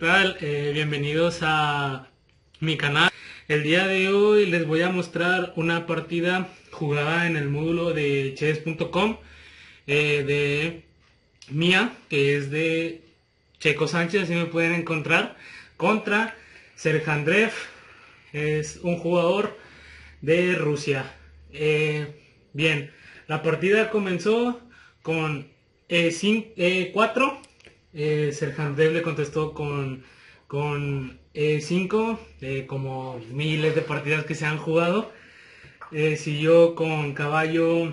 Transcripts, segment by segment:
tal? Bienvenidos a mi canal. El día de hoy les voy a mostrar una partida jugada en el módulo de chess.com de mía, que es de Checo Sánchez, así me pueden encontrar, contra Serjandrev. Es un jugador de Rusia. Bien, la partida comenzó con E4. Serjandrev le contestó con E5, como miles de partidas que se han jugado. Siguió con caballo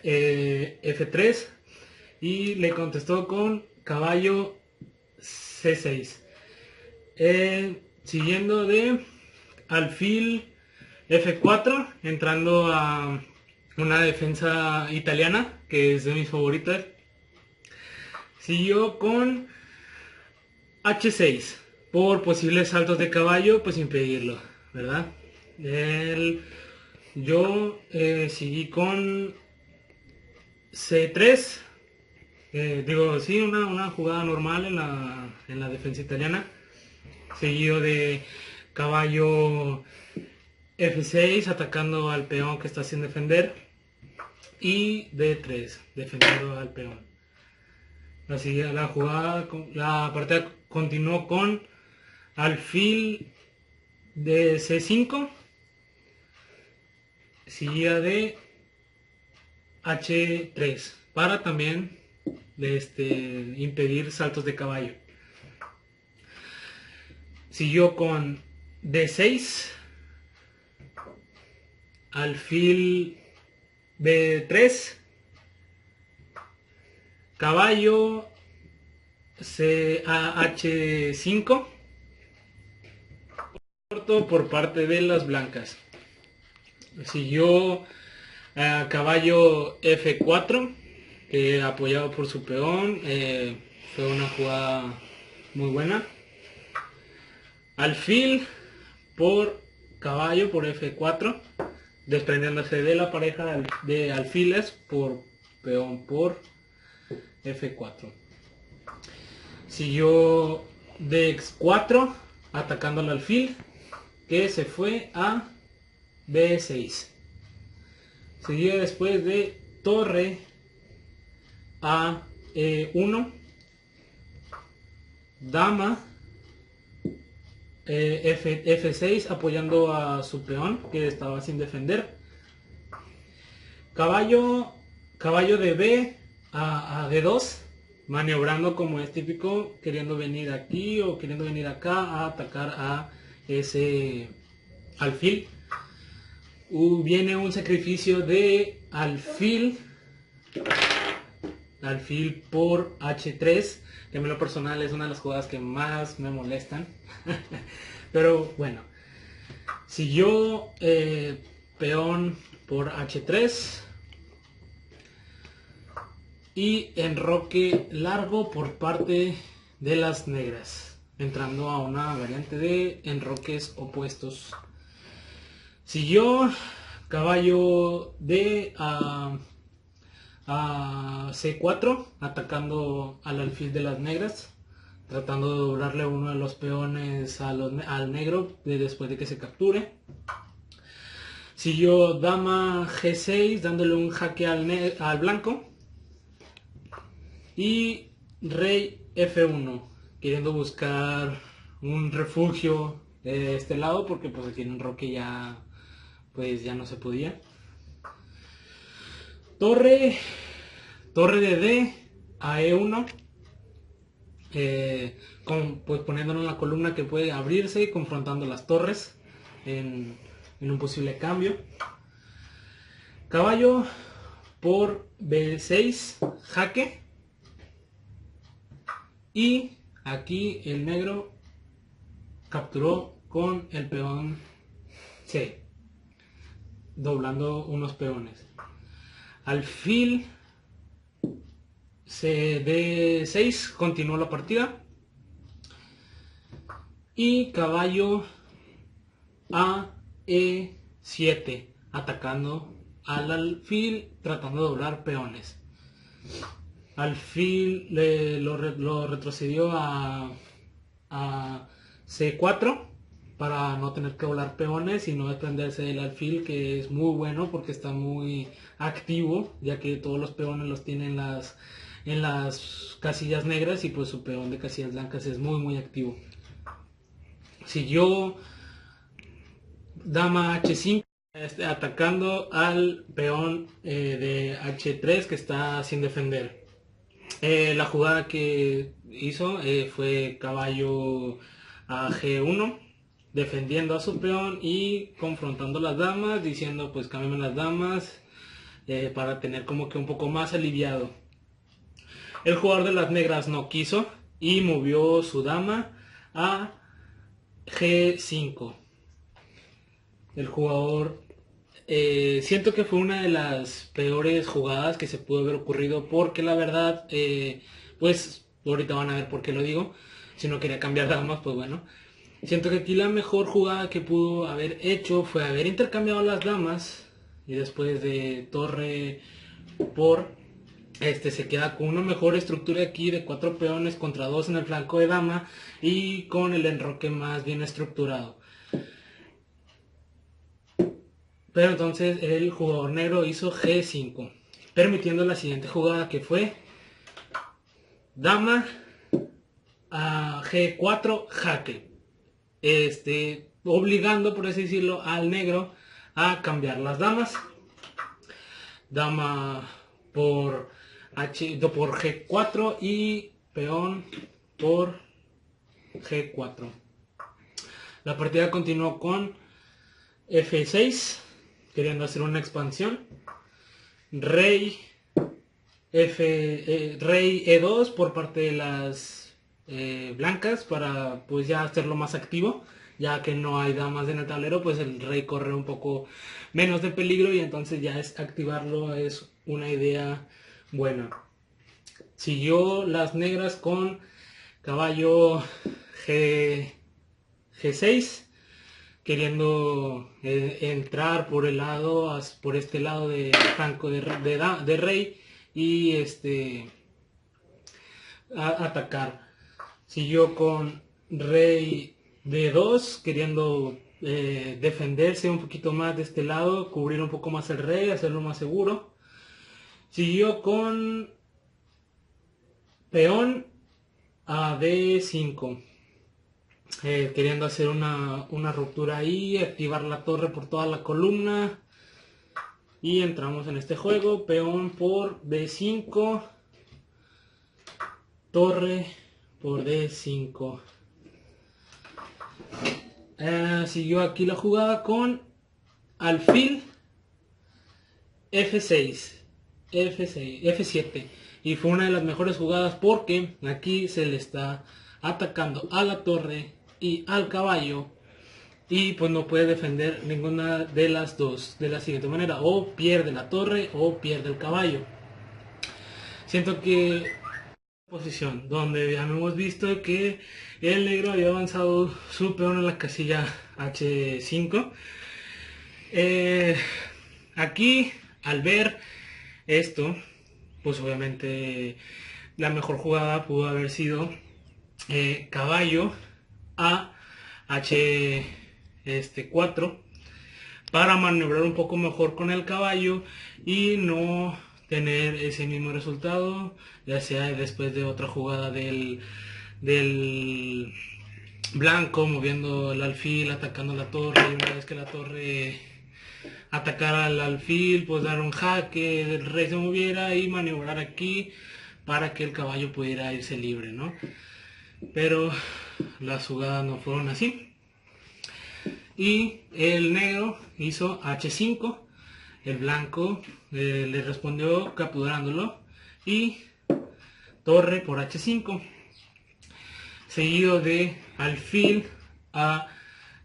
F3 y le contestó con caballo C6. Siguiendo de alfil F4, entrando a una defensa italiana que es de mis favoritas. Siguió con H6 por posibles saltos de caballo, pues impedirlo, ¿verdad? Yo seguí con C3. Sí, una jugada normal en la defensa italiana, seguido de caballo F6 atacando al peón que está sin defender, y D3 defendiendo al peón. La partida continuó con alfil de C5, seguida de H3 para también impedir saltos de caballo. Siguió con D6, alfil B3, caballo H5, corto por parte de las blancas. Siguió a caballo F4, apoyado por su peón. Fue una jugada muy buena. Alfil por caballo por F4, desprendiéndose de la pareja de alfiles por peón por F4. Siguió Dx4 atacando al alfil, que se fue a B6. Seguía después de torre a E1, dama F6 apoyando a su peón que estaba sin defender, caballo de B a D2, maniobrando como es típico, queriendo venir aquí o queriendo venir acá a atacar a ese alfil. Viene un sacrificio de alfil por H3, que en lo personal es una de las jugadas que más me molestan. Pero bueno, siguió peón por H3 y enroque largo por parte de las negras, entrando a una variante de enroques opuestos. Siguió caballo de a C4 atacando al alfil de las negras, tratando de doblarle uno de los peones al negro después de que se capture. Siguió dama G6 dándole un jaque al blanco, y rey F1 queriendo buscar un refugio de este lado, porque pues aquí en enroque ya no se podía. Torre de D a E1, pues poniéndolo en la columna que puede abrirse y confrontando las torres en un posible cambio. Caballo por B6 jaque, y aquí el negro capturó con el peón C, doblando unos peones. Alfil D6 continuó la partida, y caballo a E7 atacando al alfil, tratando de doblar peones. Alfil lo retrocedió a C4 para no tener que volar peones y no desprenderse del alfil, que es muy bueno porque está muy activo, ya que todos los peones los tienen en las casillas negras y pues su peón de casillas blancas es muy activo. Siguió dama H5, atacando al peón de H3 que está sin defender. La jugada que hizo fue caballo a G1, defendiendo a su peón y confrontando las damas, diciendo pues cámbiame las damas para tener como que un poco más aliviado. El jugador de las negras no quiso y movió su dama a G5. El jugador siento que fue una de las peores jugadas que se pudo haber ocurrido porque la verdad, pues ahorita van a ver por qué lo digo. Si no quería cambiar damas, pues bueno. Siento que aquí la mejor jugada que pudo haber hecho fue haber intercambiado las damas y después de torre por se queda con una mejor estructura aquí de 4 peones contra 2 en el flanco de dama y con el enroque más bien estructurado. Pero entonces el jugador negro hizo G5, permitiendo la siguiente jugada que fue dama a G4 jaque. Obligando, por así decirlo, al negro a cambiar las damas. Dama por G4 y peón por G4. La partida continuó con F6, queriendo hacer una expansión. Rey Rey E2 por parte de las blancas para pues ya hacerlo más activo, ya que no hay damas en el tablero, pues el rey corre un poco menos de peligro y entonces ya es activarlo es una idea buena. Siguió las negras con caballo G6, queriendo entrar por este lado de flanco de rey y atacar. Siguió con rey D2, queriendo defenderse un poquito más de este lado, cubrir un poco más el rey, hacerlo más seguro. Siguió con peón a D5, queriendo hacer una ruptura ahí, activar la torre por toda la columna. Y entramos en este juego, peón por D5, torre por D5. Siguió aquí la jugada con alfil F6, F7. Y fue una de las mejores jugadas porque aquí se le está atacando a la torre y al caballo. Y pues no puede defender ninguna de las dos de la siguiente manera. O pierde la torre o pierde el caballo. Siento que posición donde ya hemos visto que el negro había avanzado su peón en la casilla H5. Aquí al ver esto, pues obviamente la mejor jugada pudo haber sido caballo a H4 para maniobrar un poco mejor con el caballo y no tener ese mismo resultado, ya sea después de otra jugada del blanco moviendo el alfil, atacando la torre, y una vez que la torre atacara al alfil, pues dar un jaque, el rey se moviera y maniobrar aquí para que el caballo pudiera irse libre, ¿no? Pero las jugadas no fueron así. Y el negro hizo H5, el blanco le respondió capturándolo y torre por H5, seguido de alfil a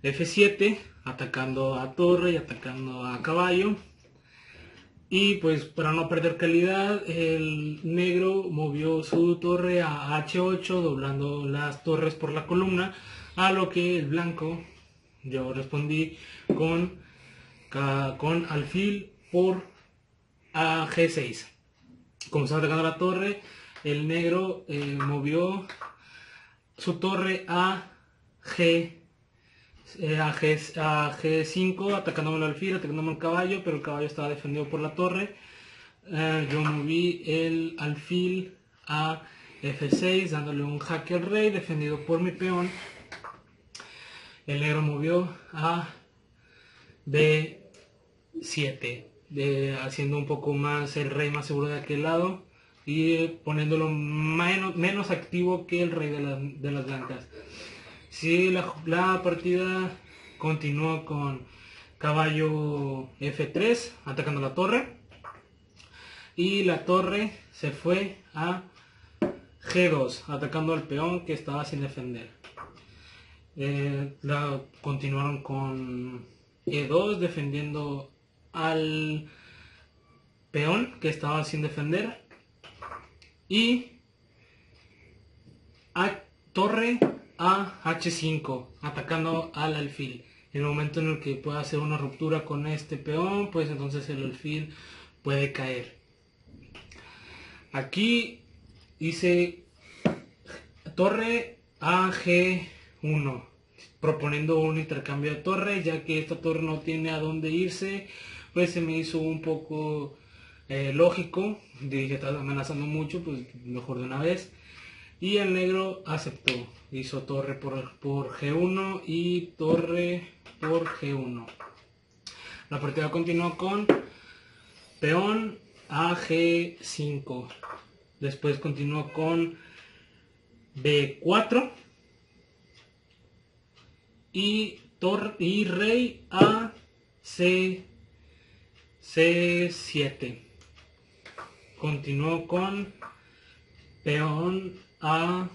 F7, atacando a torre y atacando a caballo. Y pues para no perder calidad, el negro movió su torre a H8, doblando las torres por la columna, a lo que el blanco, yo respondí con alfil por G6. Como estaba atacando la torre, el negro movió su torre a a G5, atacándome el alfil, atacándome el caballo, pero el caballo estaba defendido por la torre. Yo moví el alfil a F6, dándole un jaque al rey, defendido por mi peón. El negro movió a B7, haciendo un poco más el rey más seguro de aquel lado y poniéndolo menos activo que el rey de las blancas. Si la partida continuó con caballo F3 atacando la torre, y la torre se fue a G2 atacando al peón que estaba sin defender. Continuaron con E2 defendiendo al peón que estaba sin defender, y torre a H5 atacando al alfil. En el momento en el que pueda hacer una ruptura con este peón, pues entonces el alfil puede caer. Aquí hice torre a G1 proponiendo un intercambio de torre, ya que esta torre no tiene a dónde irse. Pues se me hizo un poco lógico. Dije, estás amenazando mucho, pues mejor de una vez. Y el negro aceptó, hizo torre por G1 y torre por G1. La partida continuó con peón a G5. Después continuó con B4 y rey a C7. Continuó con peón a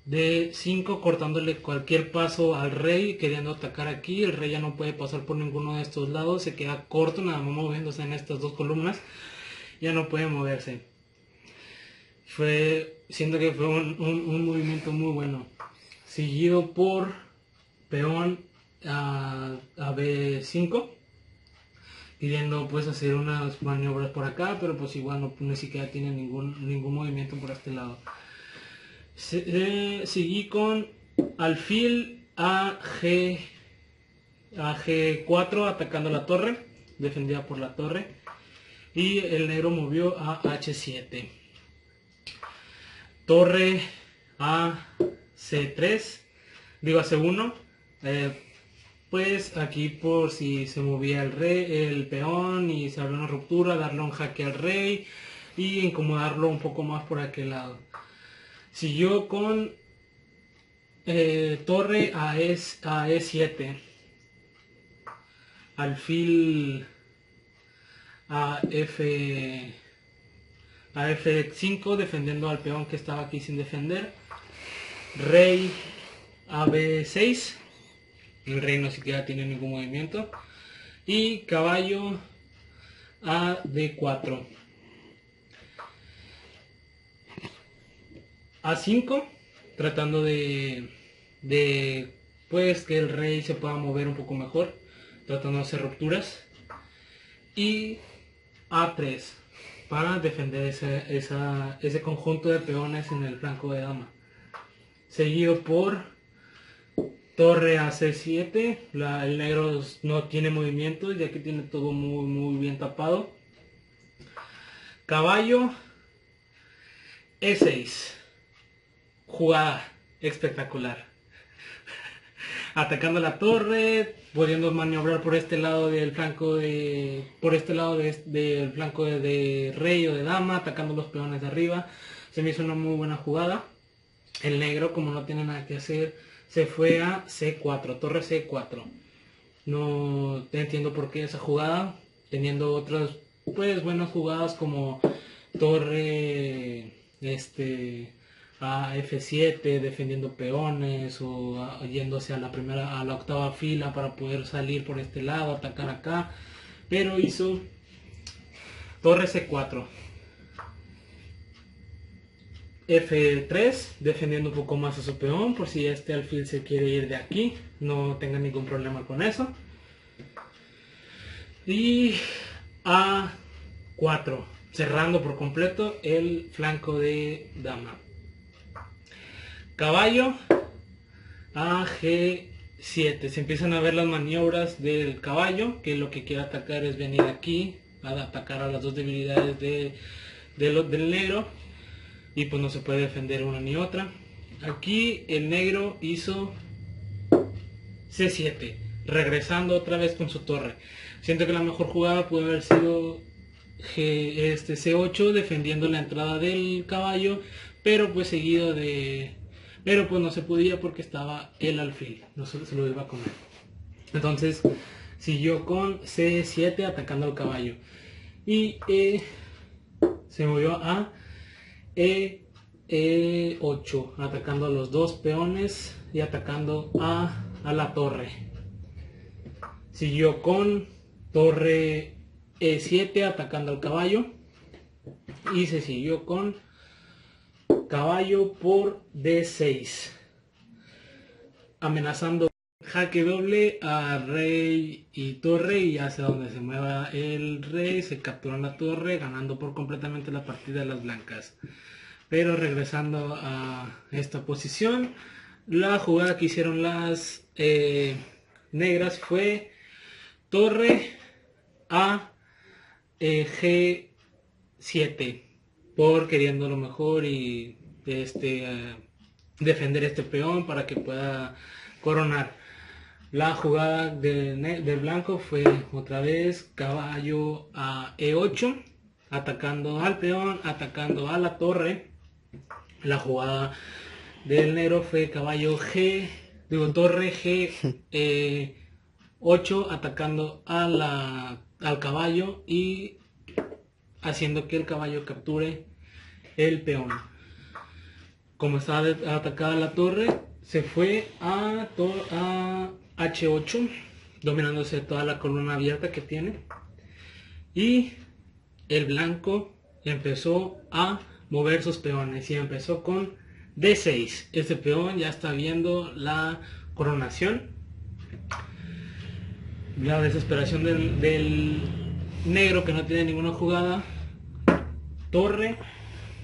D5, cortándole cualquier paso al rey, queriendo atacar aquí. El rey ya no puede pasar por ninguno de estos lados, se queda corto, nada más moviéndose en estas dos columnas, ya no puede moverse. Siento que fue un movimiento muy bueno. Seguido por peón a B5, pidiendo pues hacer unas maniobras por acá, pero pues igual no, ni siquiera tiene ningún movimiento por este lado. Seguí con alfil a G4 atacando la torre, defendida por la torre, y el negro movió a H7. Torre a C3, digo a C1, pues aquí por si se movía el peón y se abrió una ruptura, darle un jaque al rey y incomodarlo un poco más por aquel lado. Siguió con torre a E7, alfil a F5 defendiendo al peón que estaba aquí sin defender, rey a B6, el rey no siquiera tiene ningún movimiento, y caballo a D4. A5, tratando de pues que el rey se pueda mover un poco mejor, tratando de hacer rupturas, y A3 para defender ese conjunto de peones en el flanco de dama. Seguido por torre a C7, el negro no tiene movimiento ya que tiene todo muy bien tapado. Caballo E6, jugada espectacular. Atacando la torre, pudiendo maniobrar por este lado del flanco del flanco de rey o de dama, atacando los peones de arriba. Se me hizo una muy buena jugada. El negro, como no tiene nada que hacer, se fue a C4, torre C4. No entiendo por qué esa jugada, teniendo otras pues buenas jugadas como torre a F7 defendiendo peones, o yéndose a la octava fila para poder salir por este lado, atacar acá, pero hizo torre C4, F3 defendiendo un poco más a su peón por si este alfil se quiere ir de aquí, no tenga ningún problema con eso, y A4 cerrando por completo el flanco de dama. Caballo a G7. Se empiezan a ver las maniobras del caballo, que lo que quiere atacar es venir aquí a atacar a las dos debilidades del negro, y pues no se puede defender una ni otra. Aquí el negro hizo C7, regresando otra vez con su torre. Siento que la mejor jugada puede haber sido C8, defendiendo la entrada del caballo, pero pues seguido de... Pero pues no se podía porque estaba el alfil, no se lo iba a comer. Entonces siguió con C7 atacando al caballo. Y se movió a E8, atacando a los dos peones y atacando a la torre. Siguió con torre E7 atacando al caballo. Y se siguió con caballo por D6, amenazando jaque doble a rey y torre, y hacia donde se mueva el rey se captura la torre, ganando por completamente la partida de las blancas. Pero regresando a esta posición, la jugada que hicieron las negras fue torre a G7, por queriendo lo mejor y defender este peón para que pueda coronar. La jugada del blanco fue otra vez caballo a E8, atacando al peón, atacando a la torre. La jugada del negro fue caballo torre G8, atacando al caballo y haciendo que el caballo capture el peón. Como estaba atacada la torre, se fue a H8, dominándose toda la columna abierta que tiene, y el blanco empezó a mover sus peones y empezó con D6. Este peón ya está viendo la coronación. La desesperación del negro, que no tiene ninguna jugada. Torre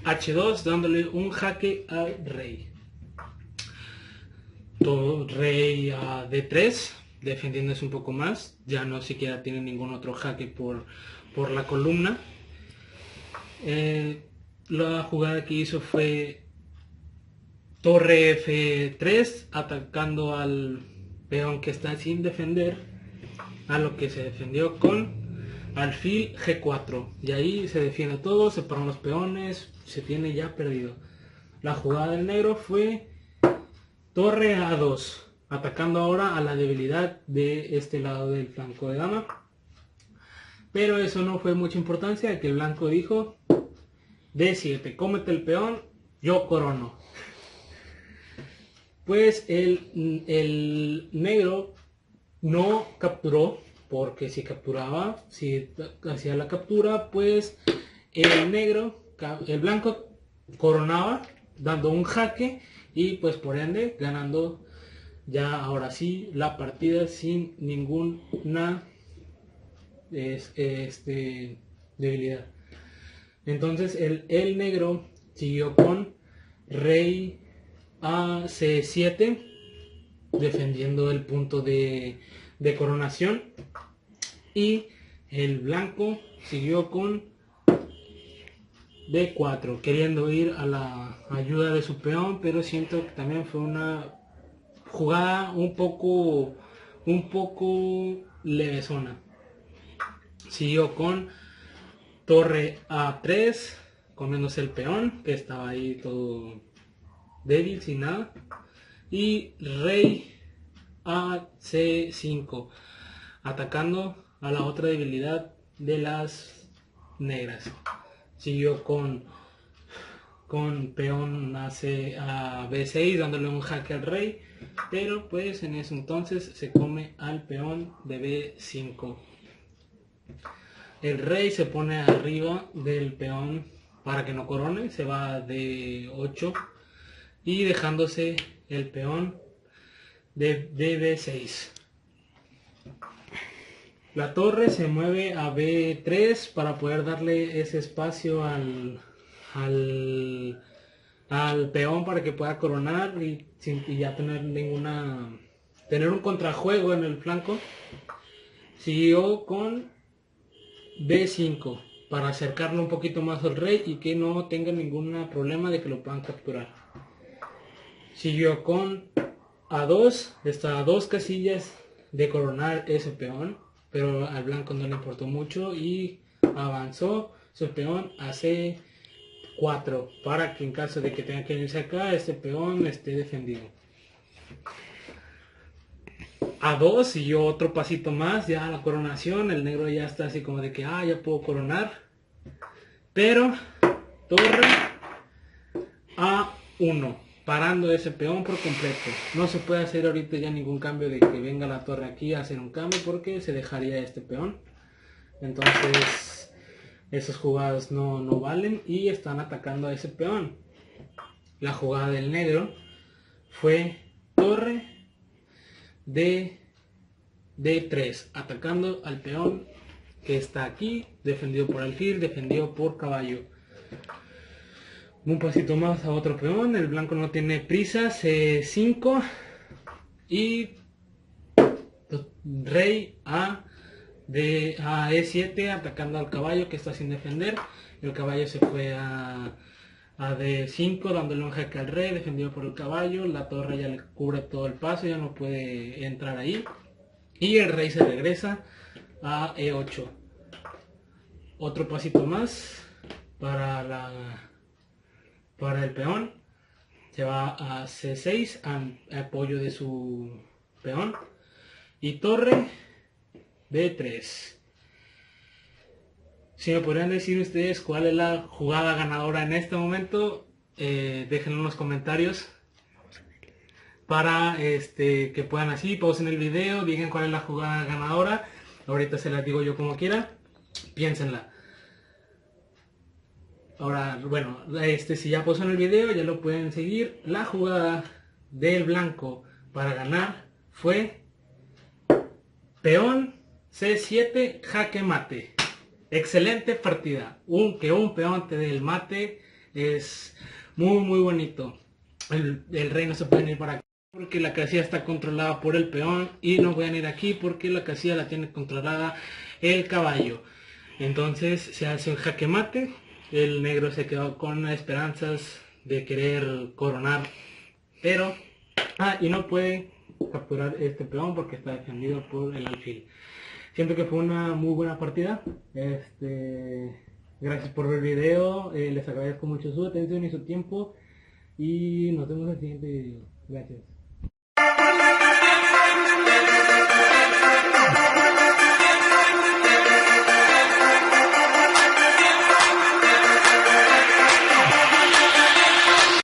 H2, dándole un jaque al rey. Rey a D3, defendiéndose un poco más. Ya no siquiera tiene ningún otro jaque por la columna. La jugada que hizo fue torre F3, atacando al peón que está sin defender, a lo que se defendió con alfil G4, y ahí se defiende todo, se paran los peones, se tiene ya perdido. La jugada del negro fue torre A2, atacando ahora a la debilidad de este lado del flanco de dama, pero eso no fue mucha importancia, que el blanco dijo D7, cómete el peón, yo corono. Pues el negro no capturó, porque si capturaba, si hacía la captura, pues el blanco coronaba, dando un jaque, y pues por ende ganando ya ahora sí la partida sin ninguna debilidad. Entonces el negro siguió con rey a C7, defendiendo el punto de coronación, y el blanco siguió con D4, queriendo ir a la ayuda de su peón, pero siento que también fue una jugada un poco levesona. Siguió con torre A3, comiéndose el peón, que estaba ahí todo débil, sin nada, y rey a C5, atacando a la otra debilidad de las negras. Siguió con peón a B6, dándole un jaque al rey, pero pues en ese entonces se come al peón de B5. El rey se pone arriba del peón para que no corone, se va de 8 y dejándose el peón de B6. La torre se mueve a B3 para poder darle ese espacio al al peón para que pueda coronar y ya tener un contrajuego en el flanco. Siguió con B5 para acercarlo un poquito más al rey y que no tenga ningún problema de que lo puedan capturar. Siguió con A2, está a 2 casillas de coronar ese peón, pero al blanco no le importó mucho y avanzó su peón a C4 para que en caso de que tenga que irse acá, este peón esté defendido. A2 siguió otro pasito más, ya la coronación, el negro ya está así como de que ya puedo coronar, pero torre A1, parando ese peón por completo. No se puede hacer ahorita ya ningún cambio de que venga la torre aquí a hacer un cambio porque se dejaría este peón. Entonces esas jugadas no valen y están atacando a ese peón. La jugada del negro fue torre D3, atacando al peón que está aquí, defendido por alfil, defendido por caballo. Un pasito más a otro peón, el blanco no tiene prisa, C5 y rey a E7 atacando al caballo que está sin defender. El caballo se fue a D5 dándole un jaque al rey, defendido por el caballo. La torre ya le cubre todo el paso, ya no puede entrar ahí. Y el rey se regresa a E8. Otro pasito más para el peón. Se va a C6 a apoyo de su peón. Y torre B3. Si me podrían decir ustedes cuál es la jugada ganadora en este momento, déjenlo en los comentarios para que puedan así, pausen el video, digan cuál es la jugada ganadora. Ahorita se las digo yo como quiera, piénsenla. Ahora, bueno, si ya pausan el video ya lo pueden seguir. La jugada del blanco para ganar fue peón C7 jaque mate. Excelente partida. Que un peón te dé el mate es muy bonito. El rey no se puede ir para acá porque la casilla está controlada por el peón y no pueden ir aquí porque la casilla la tiene controlada el caballo. Entonces se hace un jaque mate. El negro se quedó con esperanzas de querer coronar, pero y no puede capturar este peón porque está defendido por el alfil. Siento que fue una muy buena partida. Gracias por ver el video. Les agradezco mucho su atención y su tiempo. Y nos vemos en el siguiente video. Gracias.